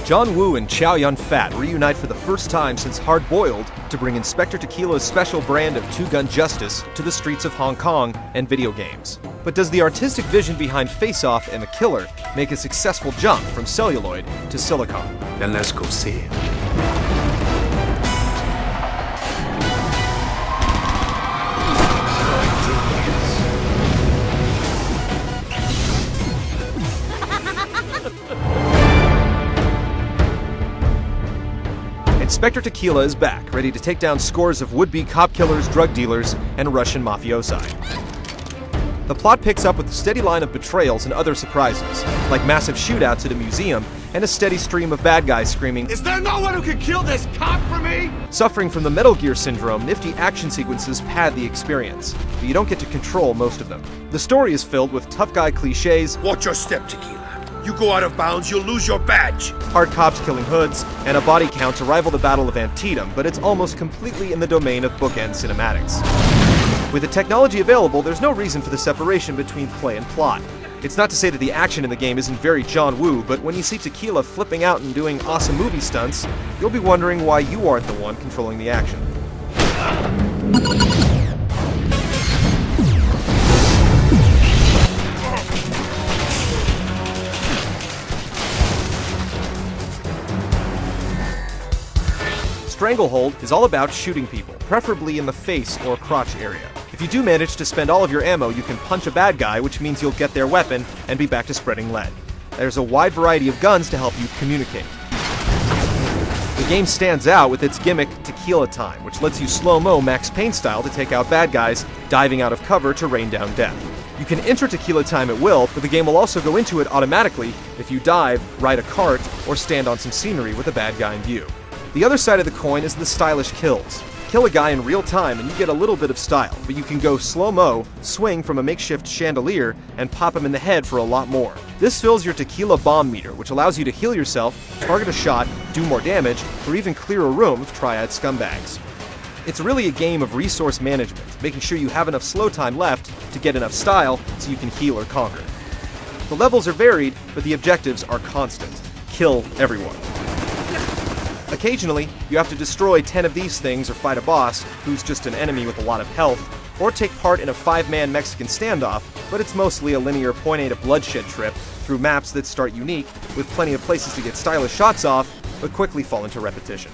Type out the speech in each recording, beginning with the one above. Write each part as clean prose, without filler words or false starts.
John Woo and Chow Yun-fat reunite for the first time since Hard Boiled to bring Inspector Tequila's special brand of two-gun justice to the streets of Hong Kong and video games. But does the artistic vision behind Face Off and The Killer make a successful jump from celluloid to silicon? Then let's go see it. Inspector Tequila is back, ready to take down scores of would-be cop killers, drug dealers, and Russian mafiosi. The plot picks up with a steady line of betrayals and other surprises, like massive shootouts at a museum and a steady stream of bad guys screaming, "Is there no one who can kill this cop for me?" Suffering from the Metal Gear syndrome, nifty action sequences pad the experience, but you don't get to control most of them. The story is filled with tough guy cliches, "Watch your step, Tequila. You go out of bounds, you'll lose your badge." hard cops killing hoods, and a body count to rival the Battle of Antietam, but it's almost completely in the domain of bookend cinematics. With the technology available, there's no reason for the separation between play and plot. It's not to say that the action in the game isn't very John Woo, but when you see Tequila flipping out and doing awesome movie stunts, you'll be wondering why you aren't the one controlling the action. Stranglehold is all about shooting people, preferably in the face or crotch area. If you do manage to spend all of your ammo, you can punch a bad guy, which means you'll get their weapon and be back to spreading lead. There's a wide variety of guns to help you communicate. The game stands out with its gimmick Tequila Time, which lets you slow-mo Max Payne style to take out bad guys, diving out of cover to rain down death. You can enter Tequila Time at will, but the game will also go into it automatically if you dive, ride a cart, or stand on some scenery with a bad guy in view. The other side of the coin is the stylish kills. Kill a guy in real time and you get a little bit of style, but you can go slow-mo, swing from a makeshift chandelier, and pop him in the head for a lot more. This fills your Tequila bomb meter, which allows you to heal yourself, target a shot, do more damage, or even clear a room of triad scumbags. It's really a game of resource management, making sure you have enough slow time left to get enough style so you can heal or conquer. The levels are varied, but the objectives are constant. Kill everyone. Occasionally, you have to destroy 10 of these things or fight a boss who's just an enemy with a lot of health, or take part in a 5-man Mexican standoff, but it's mostly a linear point A to bloodshed trip through maps that start unique, with plenty of places to get stylish shots off, but quickly fall into repetition.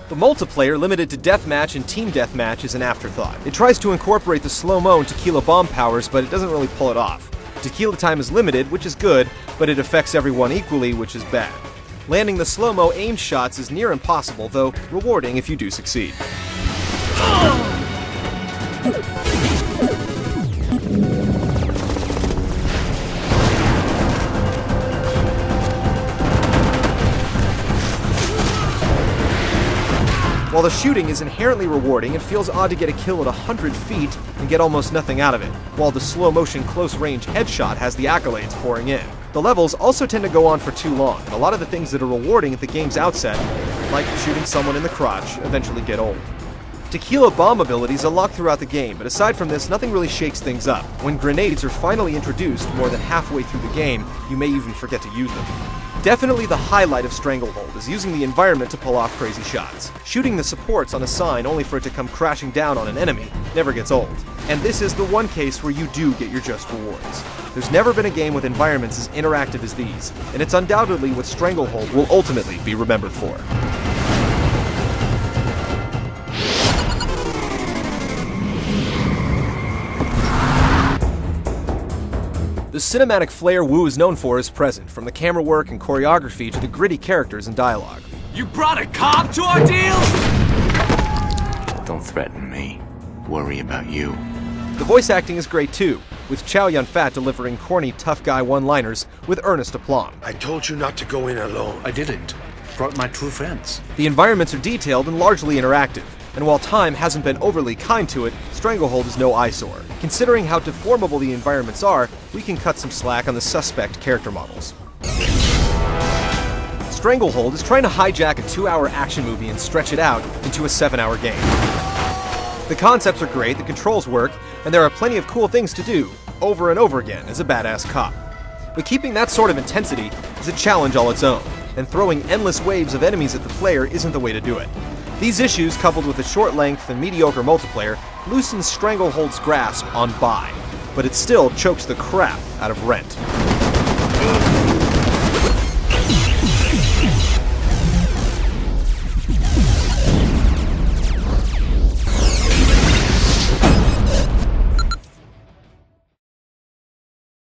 The multiplayer, limited to deathmatch and team deathmatch, is an afterthought. It tries to incorporate the slow-mo and Tequila bomb powers, but it doesn't really pull it off. Tequila Time is limited, which is good, but it affects everyone equally, which is bad. Landing the slow-mo aimed shots is near impossible, though rewarding if you do succeed. While the shooting is inherently rewarding, it feels odd to get a kill at 100 feet and get almost nothing out of it, while the slow-motion close-range headshot has the accolades pouring in. The levels also tend to go on for too long, and a lot of the things that are rewarding at the game's outset, like shooting someone in the crotch, eventually get old. Tequila bomb abilities unlock throughout the game, but aside from this, nothing really shakes things up. When grenades are finally introduced more than halfway through the game, you may even forget to use them. Definitely the highlight of Stranglehold is using the environment to pull off crazy shots. Shooting the supports on a sign only for it to come crashing down on an enemy never gets old. And this is the one case where you do get your just rewards. There's never been a game with environments as interactive as these, and it's undoubtedly what Stranglehold will ultimately be remembered for. The cinematic flair Woo is known for is present, from the camera work and choreography to the gritty characters and dialogue. You brought a cop to our deal? Don't threaten me. Worry about you. The voice acting is great too, with Chow Yun-fat delivering corny tough guy one-liners with earnest aplomb. "I told you not to go in alone." I didn't. Brought my true friends. The environments are detailed and largely interactive, and while time hasn't been overly kind to it, Stranglehold is no eyesore. Considering how deformable the environments are, we can cut some slack on the suspect character models. Stranglehold is trying to hijack a 2-hour action movie and stretch it out into a 7-hour game. The concepts are great, the controls work, and there are plenty of cool things to do, over and over again, as a badass cop. But keeping that sort of intensity is a challenge all its own. and throwing endless waves of enemies at the player isn't the way to do it. These issues, coupled with a short length and mediocre multiplayer, loosens Stranglehold's grasp on buy, but it still chokes the crap out of Rent.